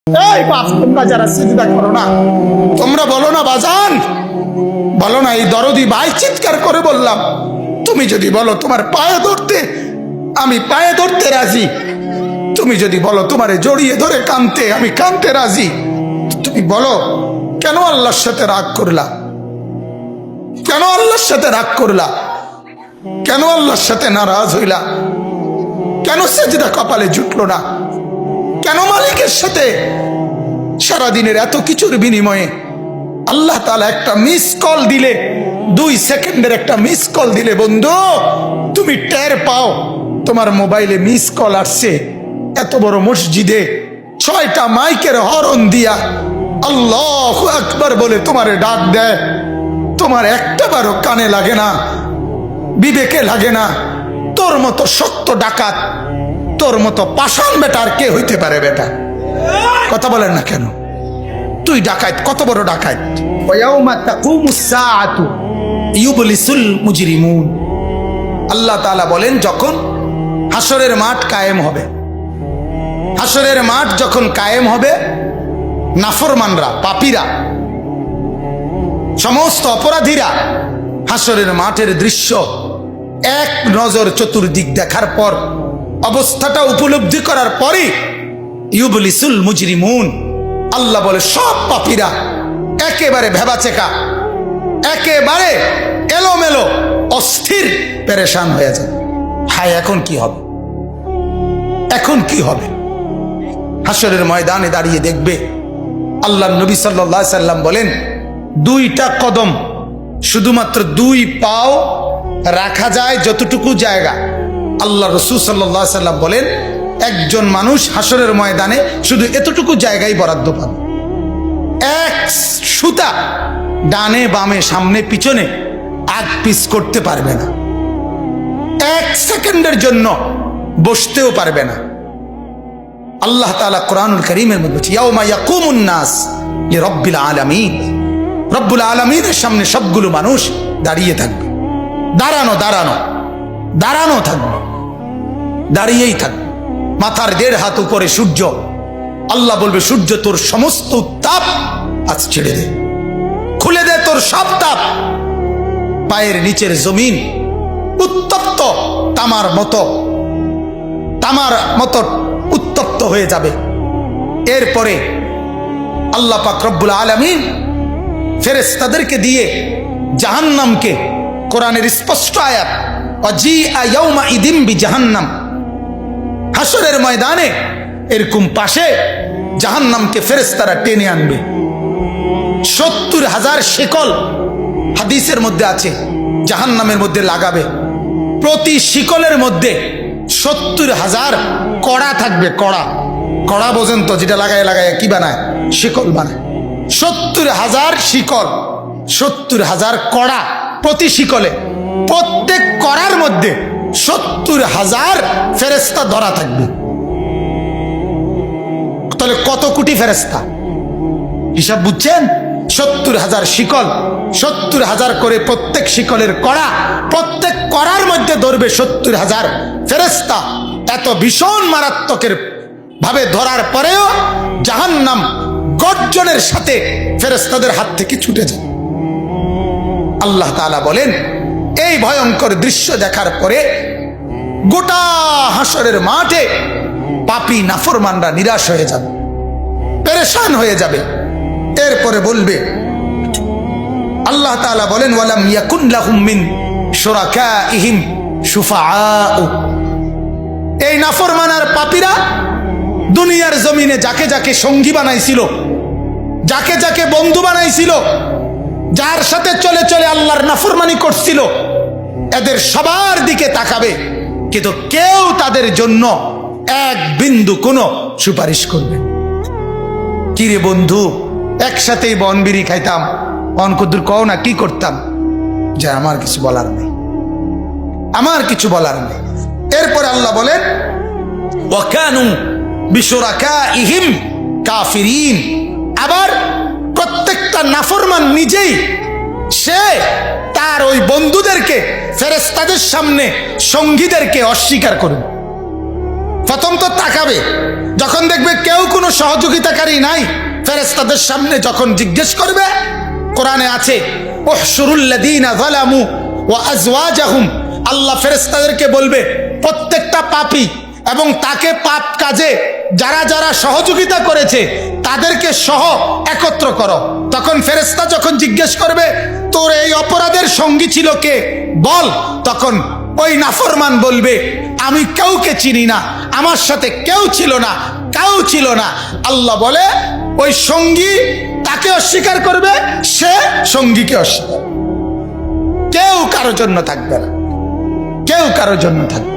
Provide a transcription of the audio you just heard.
এই বাপ, তোমরা যারা সিজদা করো না, তোমরা বলো না বাজান, বলো না এই দরদি ভাই চিৎকার করে বললাম, তুমি যদি বলো তোমার পায়ে ধরতে, আমি পায়ে ধরতে রাজি। তুমি যদি বলো তোমারে জড়িয়ে ধরে কাঁদতে, আমি কাঁদতে রাজি। তুমি বলো কেন আল্লাহর সাথে রাগ করলা? কেন আল্লাহর সাথে রাগ করলা? কেন আল্লাহর সাথে নারাজ হইলা? কেন সিজদা কপালে জুটলো না? কেন মালিকের সাথে সারাদিনের এত কিছুর বিনিময়ে আল্লাহ তাআলা একটা মিস কল দিলে, 2 সেকেন্ডের একটা মিস কল দিলে বন্ধু তুমি টের পাও তোমার মোবাইলে মিস কল আসছে, এত বড় মসজিদে 6টা মাইকের হরন দিয়া আল্লাহু আকবার বলে তোমারে ডাক দেয়, তোমার একটাবারও কানে লাগে না, বিবেকে লাগে না। তোর মতো শক্ত ডাকাত, তোর মতো পাষাণ বেটার কে হইতে পারে? বেটা কথা বলেন না কেন? তুই ডাকাত, কত বড় ডাকাত। ওয়ায়াউমা তাকুমুস সাআতু ইউবলিসুল মুজরিমুন। আল্লাহ তাআলা বলেন যখন হাসরের মাঠ কায়েম হবে, হাসরের মাঠ যখন কায়েম হবে, নাফরমানরা, পাপীরা, সমস্ত অপরাধীরা হাসরের মাঠের দৃশ্য এক নজর চতুর্দিক দেখার পর, অবস্থাটা উপলব্ধি করার পরই ইউবলিসুল মুজরিমুন, আল্লাহ বলে সব পাপীরা একেবারে ভেবাচেকা, একেবারে এলোমেলো, অস্থির, পেরেশান হয়ে যায়। হায় এখন কি হবে? এখন কি হবে? হাসরের ময়দানে দাঁড়িয়ে দেখবে আল্লাহর নবী সাল্লাল্লাহু আলাইহি সাল্লাম বলেন 2টা কদম, শুধুমাত্র 2 পাও রাখা যায় যতটুকু জায়গা। আল্লাহ রাসূল সাল্লাল্লাহু আলাইহি সাল্লাম বলেন একজন মানুষ হাসরের ময়দানে শুধু এতটুকু জায়গায় বরাদ্দ পাবে। 1 সুতা ডানে বামে সামনে পিছনে আগ পিছ করতে পারবে না, 1 সেকেন্ডের জন্য বসতেও পারবে না। আল্লাহ তাআলা কোরআনুল কারীমের মধ্যে বলছে ইয়াউমা ইয়াকুমুন নাস লিরাব্বিল আলামিন, রব্বুল আলামিনের সামনে সবগুলো মানুষ দাঁড়িয়ে থাকবে, দাঁড়ানো দাঁড়ানো দাঁড়ানো থাকবে, দাঁড়িয়েই থাকবে। মাথার 1.5 হাত উপরে সূর্য, আল্লাহ বলবে সূর্য তোর সমস্ত তাপ আজ ছেড়ে দে, খুলে দে তোর সব তাপ। পায়ের নিচের জমিন উত্তপ্ত তামার মতো উত্তপ্ত হয়ে যাবে। এরপরে আল্লাহ পাক রব্বুল আলামিন ফেরেশতাদেরকে দিয়ে জাহান্নামকে, কোরআনের স্পষ্ট আয়াত ওয়াজিআ ইয়াউমা ইদিম বিজাহান্নাম, হাসরের ময়দানে এরকম পাশে জাহান্নামকে ফেরেশতারা টেনে আনবে। 70,000 শিকল হাদিসের মধ্যে আছে জাহান্নামের মধ্যে লাগাবে। প্রতি শিকলের মধ্যে 70,000 কড়া থাকবে। কড়া, কড়া বোঝেন তো, যেটা লাগায় লাগায় কি বানায়? শিকল বানায়। 70,000 শিকল, 70,000 কড়া প্রতি শিকলে। প্রত্যেক কড়ার মধ্যে 70,000 ফেরেশতা ধরা থাকবে। তাহলে কত কোটি ফেরেশতা? হিসাব বুঝছেন? 70,000 শিকল, 70,000 করে প্রত্যেক শিকলের কড়া, প্রত্যেক কড়ার মধ্যে ধরবে 70,000 ফেরেশতা। এত ভীষণ মারাত্মকের ভাবে ধরার পরেও জাহান্নাম গর্জনের সাথে ফেরেশতাদের হাত থেকে ছুটে যায়। আল্লাহ তাআলা বলেন এই ভয়ঙ্কর দৃশ্য দেখার পরে গোটা হাসরের মাঠে পাপী নাফরমানরা নিরাশ হয়ে যাবে, পেরেশান হয়ে যাবে। এরপরে বলবে, আল্লাহ তাআলা বলেন ওয়ালাম ইয়াকুন লাহুম মিন শুরাকাইহিম শুফাআউ। এই নাফরমান আর পাপীরা দুনিয়ার জমিনে যাকে যাকে সঙ্গী বানাইছিল, যাকে যাকে বন্ধু বানাইছিল, যার সাথে চলে চলে আল্লাহর নাফরমানি করছিল, এদের সবার দিকে তাকাবে, কিন্তু কেউ তাদের জন্য 1 বিন্দু কোনো সুপারিশ করবে। কিরে বন্ধু, একসাথেই বনবিড়ি খাইতাম, অনকুদুর কও না কি করতাম? যে আমার কিছু বলার নেই, আমার কিছু বলার নেই। এরপরে আল্লাহ বলেন ওয়াকানু বিশুরাকাইহিম কাফিরিন। আবার প্রত্যেকটা নাফরমান নিজেই সে তার ওই বন্ধুদেরকে, ফেরেশতাদের সামনে সঙ্গীদেরকে অস্বীকার করবে। প্রথম তো তাকাবে, যখন দেখবে কেউ কোনো সহযোগিতাকারী নাই, ফেরেশতাদের সামনে যখন জিজ্ঞেস করবে, কোরআনে আছে উহশুরুল্লাযীনা যালামু ওয়া আজওয়াজাহুম, আল্লাহ ফেরেশতাদেরকে বলবে প্রত্যেকটা পাপী এবং তাকে পাপ কাজে যারা যারা সহযোগিতা করেছে তাদেরকে সহ একত্র করো। তখন ফেরেশতা যখন জিজ্ঞেস করবে তোর এই অপরাধের সঙ্গী ছিল কে বল, তখন ওই নাফরমান বলবে আমি কাউকে চিনি না, আমার সাথে কেউ ছিল না, কেউ ছিল না। আল্লাহ বলে ওই সঙ্গী তাকে অস্বীকার করবে, সে সঙ্গীকে অস্বীকার, কেউ কারোর জন্য থাকবে না, কেউ কারোর জন্য থাকবে।